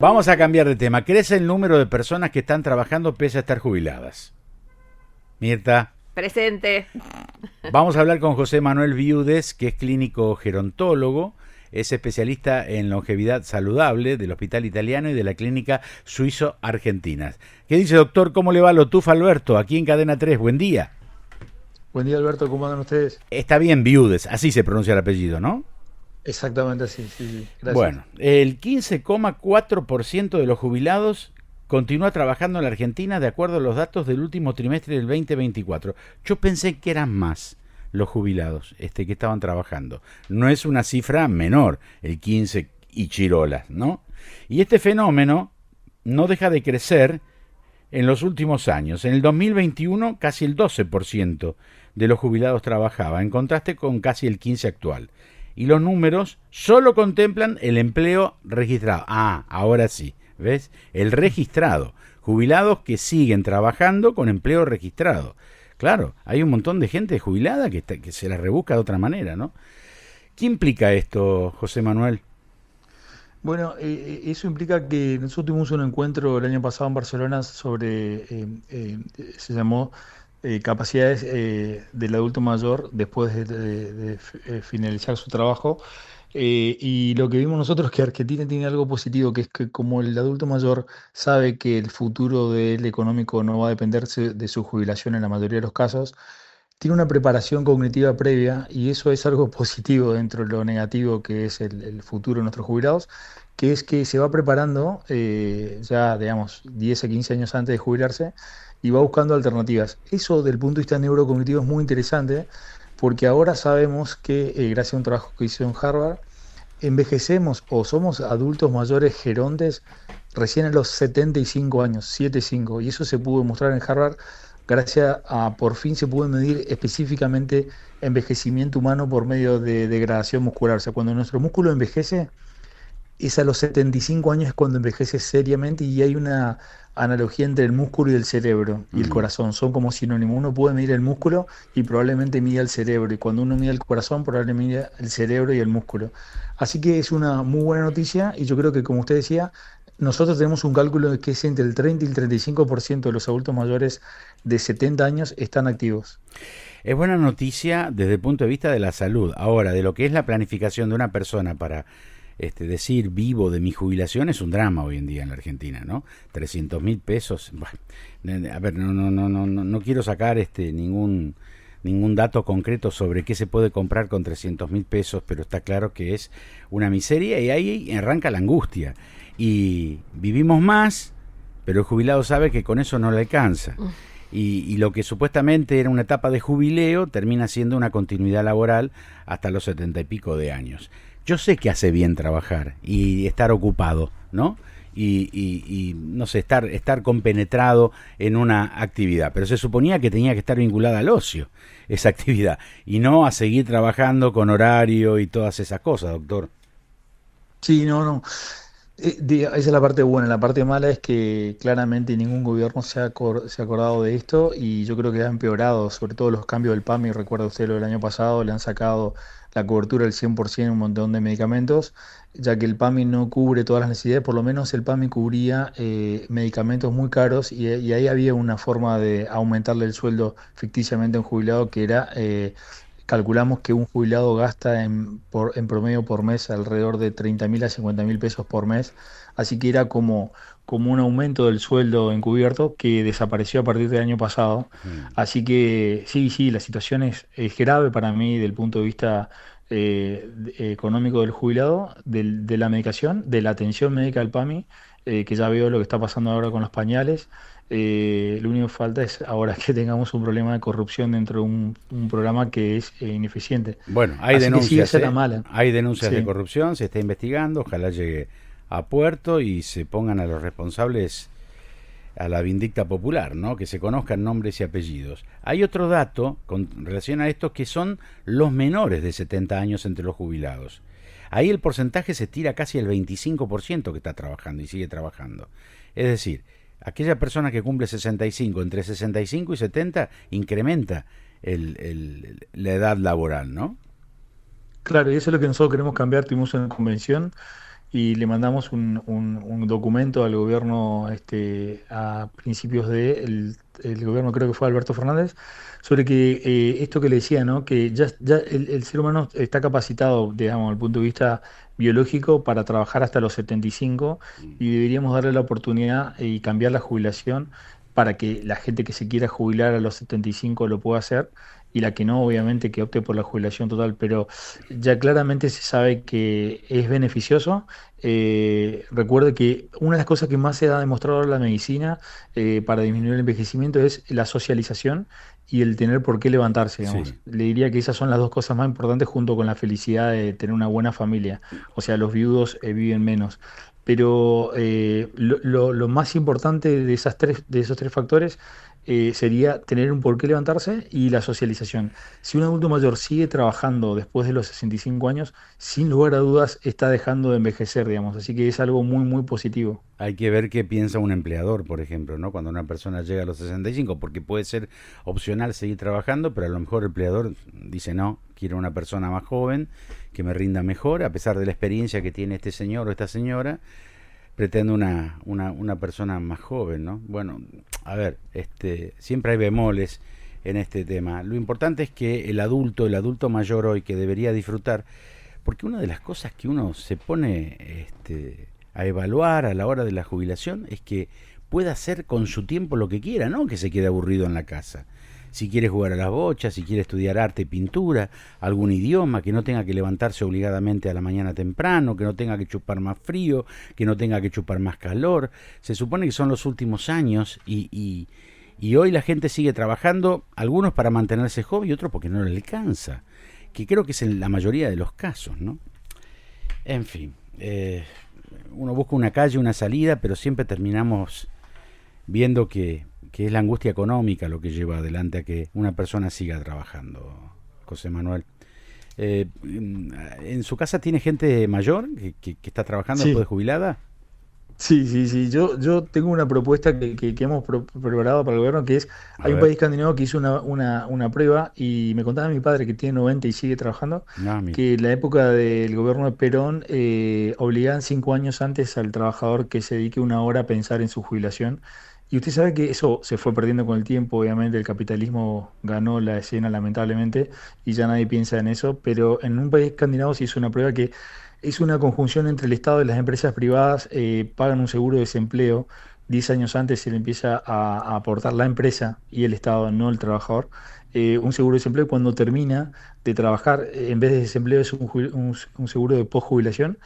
Vamos a cambiar de tema. Crece el número de personas que están trabajando pese a estar jubiladas. Mirta. Presente. Vamos a hablar con José Manuel Viudes, que es clínico gerontólogo, es especialista en longevidad saludable del Hospital Italiano y de la Clínica Suizo Argentina. ¿Qué dice, doctor? ¿Cómo le va? Lo tufa Alberto, aquí en Cadena 3. Buen día. Buen día, Alberto, ¿cómo andan ustedes? Está bien, Viudes, así se pronuncia el apellido, ¿no? Exactamente así, sí, gracias. Bueno, el 15,4% de los jubilados continúa trabajando en la Argentina de acuerdo a los datos del último trimestre del 2024. Yo pensé que eran más los jubilados que estaban trabajando. No es una cifra menor, el 15 y chirolas, ¿no? Y este fenómeno no deja de crecer en los últimos años. En el 2021 casi el 12% de los jubilados trabajaba, en contraste con casi el 15% actual. Y los números solo contemplan el empleo registrado. Ah, ahora sí, ¿ves? El registrado. Jubilados que siguen trabajando con empleo registrado. Claro, hay un montón de gente jubilada que se la rebusca de otra manera, ¿no? ¿Qué implica esto, José Manuel? Bueno, eso implica que nosotros tuvimos un encuentro el año pasado en Barcelona sobre, se llamó capacidades del adulto mayor después de finalizar su trabajo. Y lo que vimos nosotros es que Argentina tiene algo positivo, que es que como el adulto mayor sabe que el futuro del económico no va a depender de su jubilación en la mayoría de los casos, tiene una preparación cognitiva previa y eso es algo positivo dentro de lo negativo que es el futuro de nuestros jubilados, que es que se va preparando ya, digamos, 10 a 15 años antes de jubilarse y va buscando alternativas. Eso, del punto de vista neurocognitivo, es muy interesante porque ahora sabemos que, gracias a un trabajo que hizo en Harvard, envejecemos o somos adultos mayores gerontes recién a los 75 años, 75, y eso se pudo demostrar en Harvard gracias a, por fin se pudo medir específicamente envejecimiento humano por medio de degradación muscular. O sea, cuando nuestro músculo envejece, es a los 75 años cuando envejece seriamente y hay una analogía entre el músculo y el cerebro y el corazón. Son como sinónimos. Uno puede medir el músculo y probablemente mida el cerebro. Y cuando uno mide el corazón, probablemente mida el cerebro y el músculo. Así que es una muy buena noticia y yo creo que, como usted decía, nosotros tenemos un cálculo de que es entre el 30 y el 35% de los adultos mayores de 70 años están activos. Es buena noticia desde el punto de vista de la salud. Ahora, de lo que es la planificación de una persona para decir vivo de mi jubilación es un drama hoy en día en la Argentina, ¿no? 300.000 pesos. Bueno, a ver, no quiero sacar ningún dato concreto sobre qué se puede comprar con 300.000 pesos, pero está claro que es una miseria y ahí arranca la angustia. Y vivimos más, pero el jubilado sabe que con eso no le alcanza. Y lo que supuestamente era una etapa de jubileo termina siendo una continuidad laboral hasta los 70 y pico de años. Yo sé que hace bien trabajar y estar ocupado, ¿no? Y no sé, estar compenetrado en una actividad, pero se suponía que tenía que estar vinculada al ocio, esa actividad, y no a seguir trabajando con horario y todas esas cosas, doctor. Sí, no. Esa es la parte buena. La parte mala es que claramente ningún gobierno se ha acordado de esto y yo creo que ha empeorado, sobre todo los cambios del PAMI. Recuerda usted lo del año pasado, le han sacado la cobertura del 100% en un montón de medicamentos, ya que el PAMI no cubre todas las necesidades. Por lo menos el PAMI cubría medicamentos muy caros y ahí había una forma de aumentarle el sueldo ficticiamente a un jubilado que era... calculamos que un jubilado gasta en promedio por mes alrededor de 30.000 a 50.000 pesos por mes, así que era como un aumento del sueldo encubierto que desapareció a partir del año pasado. Así que sí, la situación es grave para mí desde el punto de vista económico del jubilado, de la medicación, de la atención médica del PAMI, que ya veo lo que está pasando ahora con los pañales. Lo único que falta es ahora que tengamos un problema de corrupción dentro de un programa que es ineficiente. Bueno, hay Así que sí, denuncias, esa es la mala. hay denuncias de Sí. corrupción, se está investigando, ojalá llegue a puerto y se pongan a los responsables a la vindicta popular, ¿no? Que se conozcan nombres y apellidos. Hay otro dato con relación a esto que son los menores de 70 años entre los jubilados. Ahí el porcentaje se estira casi el 25% que está trabajando y sigue trabajando. Es decir, aquella persona que cumple 65, entre 65 y 70, incrementa la edad laboral, ¿no? Claro, y eso es lo que nosotros queremos cambiar. Tuvimos una convención y le mandamos un documento al gobierno a principios el gobierno, creo que fue Alberto Fernández, sobre que esto que le decía, ¿no? Que ya el ser humano está capacitado, digamos, desde el punto de vista biológico para trabajar hasta los 75 y deberíamos darle la oportunidad y cambiar la jubilación para que la gente que se quiera jubilar a los 75 lo pueda hacer y la que no, obviamente, que opte por la jubilación total, pero ya claramente se sabe que es beneficioso. Recuerde que una de las cosas que más se ha demostrado ahora en la medicina para disminuir el envejecimiento es la socialización y el tener por qué levantarse, digamos. Sí. Le diría que esas son las dos cosas más importantes junto con la felicidad de tener una buena familia. O sea, los viudos viven menos. Pero lo más importante de esos tres factores sería tener un por qué levantarse y la socialización. Si un adulto mayor sigue trabajando después de los 65 años, sin lugar a dudas está dejando de envejecer, digamos. Así que es algo muy, muy positivo. Hay que ver qué piensa un empleador, por ejemplo, ¿no? Cuando una persona llega a los 65, porque puede ser opcional seguir trabajando, pero a lo mejor el empleador dice no, quiero una persona más joven que me rinda mejor, a pesar de la experiencia que tiene este señor o esta señora, pretende una persona más joven, ¿no? Bueno, a ver, siempre hay bemoles en este tema. Lo importante es que el adulto mayor hoy que debería disfrutar, porque una de las cosas que uno se pone a evaluar a la hora de la jubilación es que pueda hacer con su tiempo lo que quiera, no que se quede aburrido en la casa. Si quiere jugar a las bochas, si quiere estudiar arte, pintura, algún idioma, que no tenga que levantarse obligadamente a la mañana temprano, que no tenga que chupar más frío, que no tenga que chupar más calor. Se supone que son los últimos años y hoy la gente sigue trabajando, algunos para mantenerse joven y otros porque no le alcanza, que creo que es en la mayoría de los casos, ¿no? En fin, uno busca una calle, una salida, pero siempre terminamos viendo que es la angustia económica lo que lleva adelante a que una persona siga trabajando, José Manuel. ¿En su casa tiene gente mayor que está trabajando después de Sí. jubilada? Sí, sí, sí. Yo tengo una propuesta que hemos preparado para el gobierno, que es, A hay un ver, país escandinavo que hizo una prueba y me contaba mi padre que tiene 90 y sigue trabajando, no, mire. que en la época del gobierno de Perón obligaban 5 años antes al trabajador que se dedique una hora a pensar en su jubilación. Y usted sabe que eso se fue perdiendo con el tiempo, obviamente el capitalismo ganó la escena lamentablemente y ya nadie piensa en eso, pero en un país escandinavo se hizo una prueba que es una conjunción entre el Estado y las empresas privadas, pagan un seguro de desempleo, 10 años antes se le empieza a aportar la empresa y el Estado, no el trabajador, un seguro de desempleo cuando termina de trabajar, en vez de desempleo es un seguro de posjubilación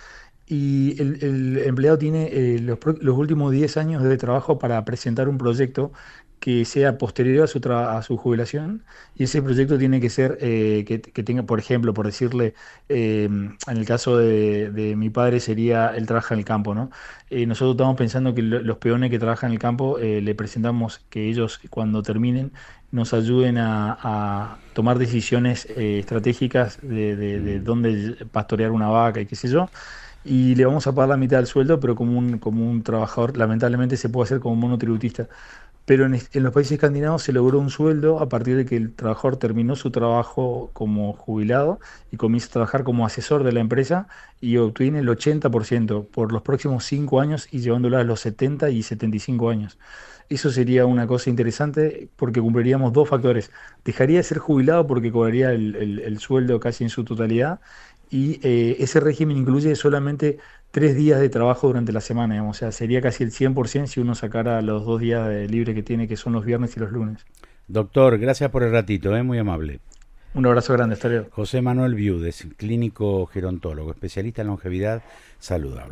y el empleado tiene los últimos 10 años de trabajo para presentar un proyecto que sea posterior a a su jubilación y ese proyecto tiene que ser que tenga, por ejemplo, por decirle, en el caso de mi padre sería, él trabaja en el campo, ¿no? Nosotros estamos pensando que los peones que trabajan en el campo le presentamos que ellos cuando terminen nos ayuden a tomar decisiones estratégicas de Mm. dónde pastorear una vaca y qué sé yo y le vamos a pagar la mitad del sueldo, pero como un trabajador, lamentablemente se puede hacer como monotributista. Pero en los países escandinavos se logró un sueldo a partir de que el trabajador terminó su trabajo como jubilado y comienza a trabajar como asesor de la empresa y obtiene el 80% por los próximos 5 años y llevándolo a los 70 y 75 años. Eso sería una cosa interesante porque cumpliríamos dos factores. Dejaría de ser jubilado porque cobraría el sueldo casi en su totalidad y ese régimen incluye solamente 3 días de trabajo durante la semana, digamos. O sea, sería casi el 100% si uno sacara los 2 días de libre que tiene, que son los viernes y los lunes. Doctor, gracias por el ratito, muy amable. Un abrazo grande, hasta luego. José Manuel Viudes, clínico gerontólogo, especialista en longevidad saludable.